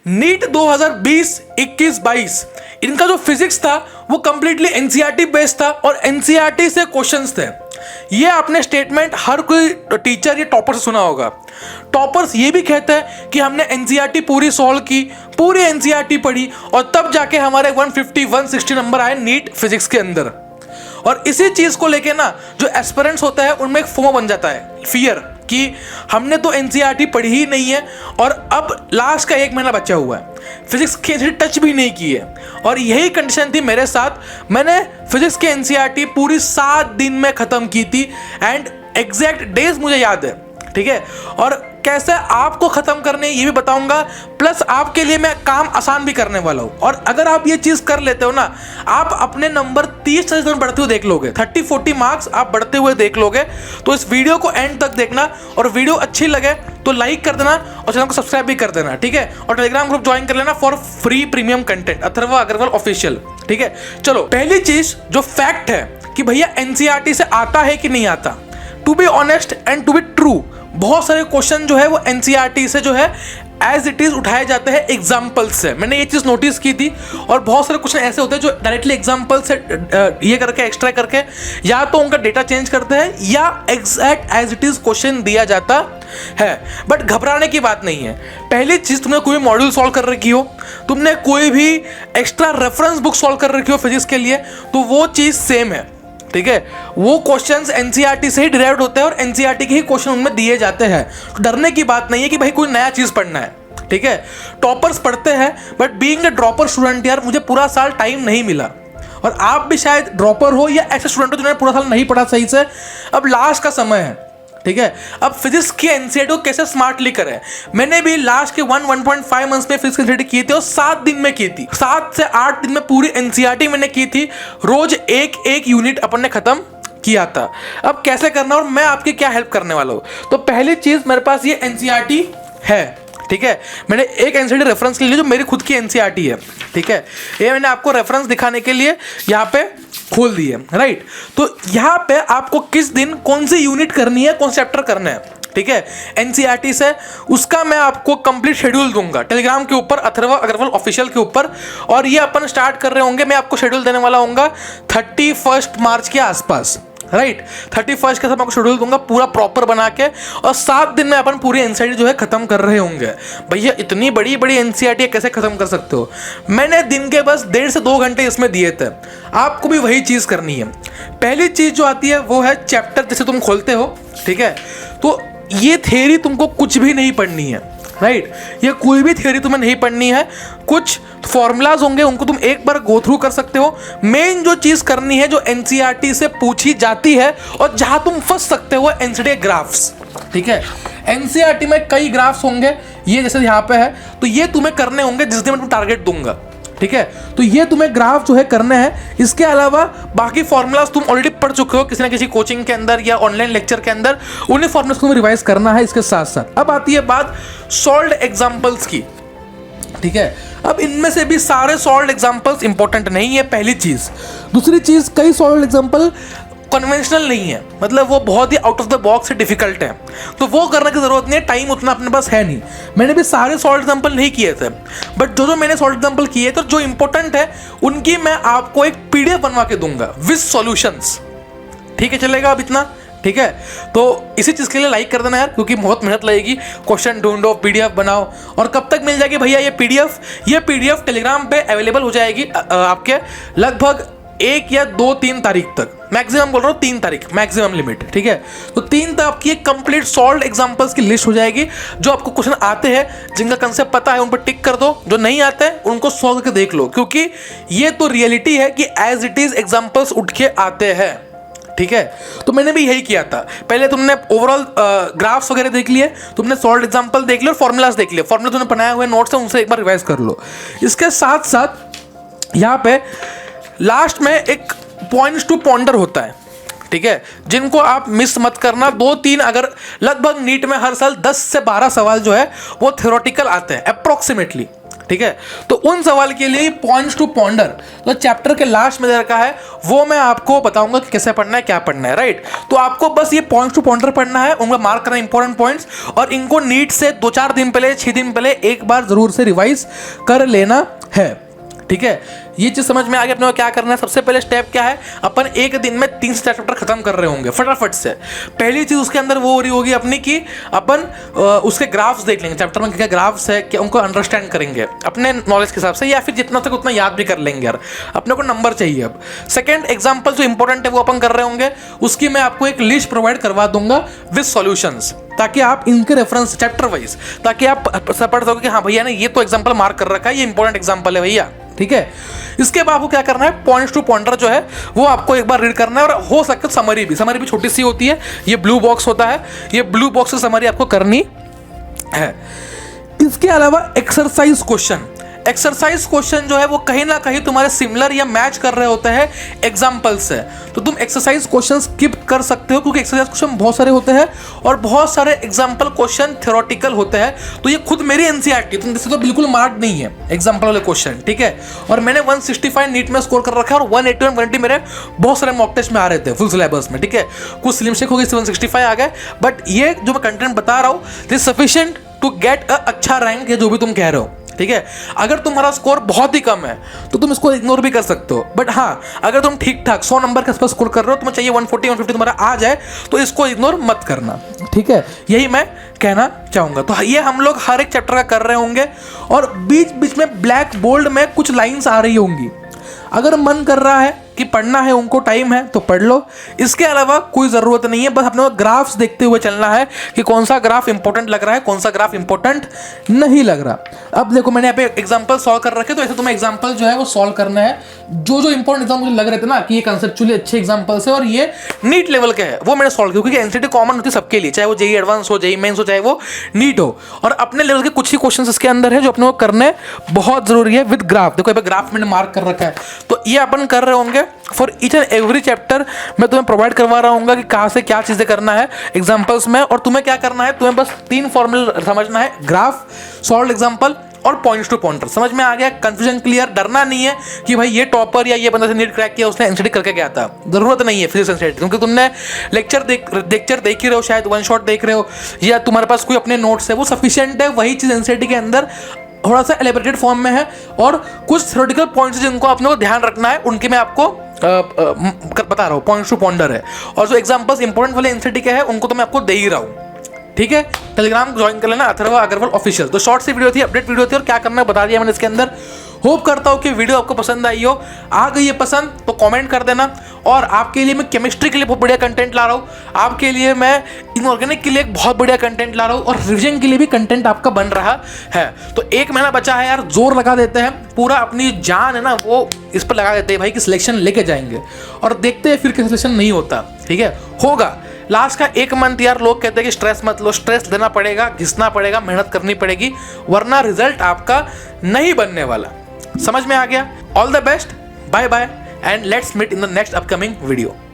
NEET 2020, 21, 22 इनका जो physics था वो कंप्लीटली एनसीईआरटी बेस्ड था और एनसीईआरटी से क्वेश्चंस थे। ये आपने स्टेटमेंट हर कोई टीचर या टॉपर से सुना होगा। टॉपर्स ये भी कहते हैं कि हमने एनसीईआरटी पूरी सॉल्व की, पूरी एनसीईआरटी पढ़ी और तब जाके हमारे 150, 160 नंबर आए नीट फिजिक्स के अंदर। और इसी चीज को लेके ना जो एस्पिरेंट्स होता है उनमें एक फोमो बन जाता है, फियर, कि हमने तो एनसीईआरटी पढ़ी ही नहीं है और अब लास्ट का 1 महीना बचा हुआ है, फिजिक्स की एनसीईआरटी टच भी नहीं की है। और यही कंडीशन थी मेरे साथ। मैंने फिजिक्स की एनसीईआरटी पूरी 7 दिन में ख़त्म की थी एंड एग्जैक्ट डेज मुझे याद है, ठीक है। और कैसे आपको ख़त्म करने ये भी बताऊंगा, प्लस आपके लिए मैं काम आसान भी करने वाला हूँ। और अगर आप ये चीज़ कर लेते हो ना, आप अपने नंबर 30-40 में बढ़ते हुए देख लोगे, 30-40 मार्क्स आप बढ़ते हुए देख लोगे। तो इस वीडियो को एंड तक देखना और वीडियो अच्छी लगे तो लाइक कर देना और चैनल को सब्सक्राइब भी कर देना, ठीक है। और टेलीग्राम ग्रुप ज्वाइन कर लेना for free premium content, Atharva Agrawal official, ठीक है। चलो, पहली चीज जो फैक्ट है कि भैया एनसीईआरटी से आता है कि नहीं आता। To be honest and to be true, बहुत सारे क्वेश्चन जो है वो एनसीईआरटी से जो है एज इट इज उठाए जाते हैं एग्जाम्पल से। मैंने ये चीज़ नोटिस की थी। और बहुत सारे क्वेश्चन ऐसे होते हैं जो डायरेक्टली एग्जाम्पल से ये करके एक्स्ट्रा करके या तो उनका डेटा चेंज करते हैं या exact as it is question दिया जाता है। बट घबराने की बात नहीं है। पहली चीज़, तुमने कोई मॉड्यूल सॉल्व कर रखी हो, तुमने कोई भी एक्स्ट्रा रेफरेंस बुक सॉल्व कर रखी हो फिजिक्स के लिए, तो वो चीज़ सेम है, ठीक है। वो क्वेश्चंस एनसीईआरटी से ही डिराइव्ड होते हैं और एनसीईआरटी के ही क्वेश्चन उनमें दिए जाते हैं। तो डरने की बात नहीं है कि भाई कोई नया चीज पढ़ना है, ठीक है। टॉपर्स पढ़ते हैं, but being a dropper student यार, मुझे पूरा साल टाइम नहीं मिला। और आप भी शायद ड्रॉपर हो या ऐसे स्टूडेंट हो जिन्होंने पूरा साल नहीं पढ़ा सही से। अब लास्ट का समय है, ठीक है। अब फिजिक्स की एनसीईआरटी को कैसे स्मार्टली करें। मैंने भी लास्ट के 1.5 मंथ्स में फिजिक्स की एनसीईआरटी की थी और 7 दिन में की थी। 7 से 8 दिन में पूरी एनसीईआरटी मैंने की थी। रोज एक यूनिट अपन ने खत्म किया था। अब कैसे करना और मैं आपकी क्या हेल्प करने वाला हूँ। तो पहली चीज, मेरे पास ये एनसीईआरटी है, ठीक है। मैंने एक एनसीईआरटी रेफरेंस ले लिया जो मेरी खुद की एनसीईआरटी है, ठीक है। ये मैंने आपको रेफरेंस दिखाने के लिए यहाँ पे खोल दी है, राइट। तो यहाँ पे आपको किस दिन कौन सी यूनिट करनी है, कौन सा चैप्टर करना है, ठीक है, एनसीईआरटी से, उसका मैं आपको कंप्लीट शेड्यूल दूंगा टेलीग्राम के ऊपर, अथर्वा अग्रवाल ऑफिशियल के ऊपर। और ये अपन स्टार्ट कर रहे होंगे, मैं आपको शेड्यूल देने वाला हूँ 31 मार्च के आसपास, राइट। 31 के साथ आपको शेड्यूल दूंगा पूरा प्रॉपर बना के। और 7 दिन में अपन पूरी एनसीईआरटी जो है खत्म कर रहे होंगे। भैया इतनी बड़ी बड़ी एनसीईआरटी कैसे खत्म कर सकते हो। मैंने दिन के बस 1.5 से 2 घंटे इसमें दिए थे। आपको भी वही चीज़ करनी है। पहली चीज़ जो आती है वो है चैप्टर जैसे तुम खोलते हो, ठीक है। तो ये थ्योरी तुमको कुछ भी नहीं पढ़नी है, राइट। ये कोई भी थ्योरी तुम्हें नहीं पढ़नी है। कुछ फॉर्मूलाज होंगे उनको तुम एक बार गो थ्रू कर सकते हो। मेन जो चीज करनी है जो एनसीईआरटी से पूछी जाती है और जहां तुम फंस सकते हो एनसीईआरटी ग्राफ्स, ठीक है। एनसीईआरटी में कई ग्राफ्स होंगे, ये जैसे यहाँ पे है, तो ये तुम्हें करने होंगे जिस दिन मैं तुम्हें टारगेट दूंगा, ठीक है। तो ये तुम्हें ग्राफ जो है करने हैं। इसके अलावा बाकी फॉर्मूलाज तुम ऑलरेडी पढ़ चुके हो किसी ना किसी कोचिंग के अंदर या ऑनलाइन लेक्चर के अंदर, उन्हीं फॉर्मूलाज को तुम्हें रिवाइज करना है इसके साथ साथ। अब आती है बात सॉल्व्ड एग्जांपल्स की, ठीक है। अब इनमें से भी सारे सॉल्व्ड एग्जांपल्स इंपॉर्टेंट नहीं है, पहली चीज। दूसरी चीज, कई सॉल्व्ड एग्जांपल कन्वेंशनल नहीं है, मतलब वो बहुत ही आउट ऑफ द बॉक्स से डिफिकल्ट है, तो वो करने की जरूरत नहीं है, टाइम उतना अपने पास है नहीं। मैंने भी सारे सॉल्व एग्जांपल नहीं किए थे, बट जो मैंने सॉल्व एग्जांपल किए तो जो इंपॉर्टेंट है उनकी मैं आपको एक पीडीएफ बनवा के दूंगा विद सॉल्यूशंस, ठीक है। चलेगा अब इतना, ठीक है। तो इसी चीज़ के लिए लाइक कर देना यार, क्योंकि बहुत मेहनत लगेगी। क्वेश्चन ढूंढो, पीडीएफ बनाओ। और कब तक मिल जाएगी भैया ये पीडीएफ टेलीग्राम पे अवेलेबल हो जाएगी आपके लगभग 1 या 2-3 तारीख तक, मैक्सिमम बोल रहा हूँ 3 तारीख मैक्सिमम लिमिट, ठीक है। तो 3 तक आपकी एक कंप्लीट सॉल्व्ड एग्जांपल्स की लिस्ट हो जाएगी। जो आपको क्वेश्चन आते हैं, जिनका कंसेप्ट पता है, उन पर टिक कर दो। जो नहीं आते हैं उनको सॉल्व करके देख लो, क्योंकि ये तो रियलिटी है कि एज इट इज एग्जांपल्स उठ के आते हैं, ठीक है। तो मैंने भी यही किया था। पहले तुमने ओवरऑल ग्राफ्स वगैरह देख लिए, तुमने सॉल्व्ड एग्जांपल देख लिया और फॉर्मूलाज देख लिए। फॉर्मूला तुमने बनाए हुए नोट्स हैं, उनसे एक बार रिवाइज कर लो। इसके साथ साथ यहाँ पे लास्ट में एक पॉइंट्स टू पॉन्डर होता है, ठीक है, जिनको आप मिस मत करना। 2-3 अगर लगभग नीट में हर साल 10 से 12 सवाल जो है वो थ्योरेटिकल आते हैं अप्रोक्सीमेटली, ठीक है। तो उन सवाल के लिए पॉइंट्स टू पॉन्डर तो चैप्टर के लास्ट में दे रखा है, वो मैं आपको बताऊंगा कि कैसे पढ़ना है, क्या पढ़ना है, राइट। तो आपको बस ये पॉइंट्स टू पॉन्डर पढ़ना है, उनका मार्क करना इंपॉर्टेंट पॉइंट्स, और इनको नीट से 2-4 दिन पहले, 6 दिन पहले एक बार जरूर से रिवाइज कर लेना है, ठीक है। ये चीज समझ में आ गया अपने को क्या करना है। सबसे पहले स्टेप क्या है, अपन एक दिन में 3 से 4 चैप्टर खत्म कर रहे होंगे फटाफट से। पहली चीज उसके अंदर वो हो रही होगी अपनी कि अपन उसके ग्राफ्स देख लेंगे, चैप्टर में क्या ग्राफ्स है, क्या उनको अंडरस्टैंड करेंगे अपने नॉलेज के हिसाब से, या फिर जितना तक उतना याद भी कर लेंगे यार, अपने को नंबर चाहिए। अब सेकंड एग्जांपल जो इंपॉर्टेंट है वो अपन कर रहे होंगे, उसकी मैं आपको एक लिस्ट प्रोवाइड करवा दूंगा विद सॉल्यूशंस, ताकि आप इनके रेफरेंस चैप्टर वाइज, ताकि आप पढ़ सको कि हाँ भैया ने ये तो एग्जांपल मार्क कर रखा है, ये इंपॉर्टेंट एग्जांपल है भैया, ठीक है। इसके बाद आपको क्या करना है, पॉइंट्स टू पॉइंटर जो है वो आपको एक बार रीड करना है, और हो सकता है समरी भी छोटी सी होती है, ये ब्लू बॉक्स होता है, ये ब्लू बॉक्स से समरी आपको करनी है। इसके अलावा एक्सरसाइज क्वेश्चन जो है वो कहीं ना कहीं तुम्हारे सिमिलर या मैच कर रहे होते हैं एग्जाम्पल से, तो तुम एक्सरसाइज क्वेश्चन स्किप कर सकते हो, क्योंकि एक्सरसाइज क्वेश्चन बहुत सारे होते हैं और बहुत सारे एग्जाम्पल क्वेश्चन थ्योरेटिकल होते हैं। तो ये खुद मेरी एनसीईआरटी, तुम जैसे तो बिल्कुल मार्क नहीं है एग्जाम्पल वाले क्वेश्चन, ठीक है। और मैंने 165 नीट में स्कोर कर रखा है, और 180 120 मेरे बहुत सारे मॉक टेस्ट में आ रहे थे फुल सिलेबस में, ठीक है। कुछ स्लिम शेक हो गई, 165 आ गए, बट ये जो मैं कंटेंट बता रहा हूँ this sufficient to get a अच्छा रैंक, या जो भी तुम कह रहे हो, ठीक है। अगर तुम्हारा स्कोर बहुत ही कम है तो तुम इसको इग्नोर भी कर सकते हो, बट हाँ अगर तुम ठीक ठाक 100 नंबर के आसपास स्कोर कर रहे हो, तुम्हें चाहिए 140 150 तुम्हारा आ जाए, तो इसको इग्नोर मत करना, ठीक है। यही मैं कहना चाहूंगा। तो ये हम लोग हर एक चैप्टर का कर रहे होंगे, और बीच बीच में ब्लैक बोल्ड में कुछ लाइंस आ रही होंगी, अगर मन कर रहा है कि पढ़ना है, उनको टाइम है तो पढ़ लो, इसके अलावा कोई ज़रूरत नहीं है। बस अपने को ग्राफ्स देखते हुए चलना है कि कौन सा ग्राफ इंपॉर्टेंट लग रहा है, कौन सा ग्राफ इंपॉर्टेंट नहीं लग रहा। अब देखो मैंने यहाँ पे एग्जांपल सॉल्व कर रखे, तो ऐसे तुम्हें एग्जांपल जो है वो सॉल्व करना है। जो जो इंपॉर्टेंट एग्जाम मुझे लग रहे थे ना कि ये कंसेप्चुअली अच्छे एग्जाम्पल्स है और ये नीट लेवल के है, वो मैंने सॉल्व किया, क्योंकि एनसीईआरटी कॉमन होती है सबके लिए, चाहे वो जेईई एडवांस हो, जेईई मेंस हो, चाहे वो नीट हो, और अपने लेवल के कुछ ही क्वेश्चन इसके अंदर है जो अपने को करने बहुत जरूरी है विद ग्राफ। देखो यहाँ पे ग्राफ मैंने मार्क कर रखा है, तो ये अपन कर रहे होंगे for each and every chapter. मैं तुम्हें प्रोवाइड करवा रहा हूँ कि कहाँ से क्या चीज़ें करना है एग्जाम्पल्स में, और तुम्हें क्या करना है, तुम्हें बस 3 फॉर्मूला समझना है, ग्राफ, सॉल्व एग्जाम्पल और पॉइंट्स टू पॉइंटर। समझ में आ गया, कंफ्यूजन क्लियर। डरना नहीं है कि भाई ये टॉपर या ये बंदा से नीट क्रैक किया, उसने एनसीईआरटी करके गया था, जरूरत नहीं है फिजिक्स एनसीईआरटी, क्योंकि तुमने लेक्चर देख ही रहे हो, शायद वन शॉट देख रहे हो, या तुम्हारे पास कोई अपने नोट्स है, वो सफिशिएंट है। वही चीज़ एनसीईआरटी के अंदर थोड़ा सा एलिब्रेटेड फॉर्म में है, और कुछ थ्योरेटिकल पॉइंट्स जिनको आपने को ध्यान रखना है, उनके मैं आपको बता रहा हूँ, पॉइंट्स टू पॉन्डर है, और जो एग्जांपल्स इंपॉर्टेंट वाले एनसीईआरटी के हैं उनको तो मैं आपको दे ही रहा हूँ, ठीक है। टेलीग्राम ज्वाइन कर लेना, अथर्वा अग्रवाल ऑफिशियल। तो शॉर्ट सी वीडियो थी, अपडेट वीडियो थी, और क्या करना है बता दिया मैंने इसके अंदर। होप करता हूँ कि वीडियो आपको पसंद आई हो। आ गई है पसंद तो कमेंट कर देना, और आपके लिए मैं केमिस्ट्री के लिए बहुत बढ़िया कंटेंट ला रहा हूँ, आपके लिए मैं इनऑर्गेनिक के लिए एक बहुत बढ़िया कंटेंट ला रहा हूँ, और रिविजन के लिए भी कंटेंट आपका बन रहा है। तो 1 महीना बचा है यार, जोर लगा देते हैं, पूरा अपनी जान है ना वो इस पर लगा देते हैं भाई कि सिलेक्शन लेके जाएंगे, और देखते हैं फिर कि सिलेक्शन नहीं होता, ठीक है। होगा लास्ट का 1 मंथ यार, लोग कहते हैं कि स्ट्रेस मत लो, स्ट्रेस लेना पड़ेगा, घिसना पड़ेगा, मेहनत करनी पड़ेगी, वरना रिजल्ट आपका नहीं बनने वाला। समझ में आ गया? All the best, bye bye, and let's meet in the next upcoming video.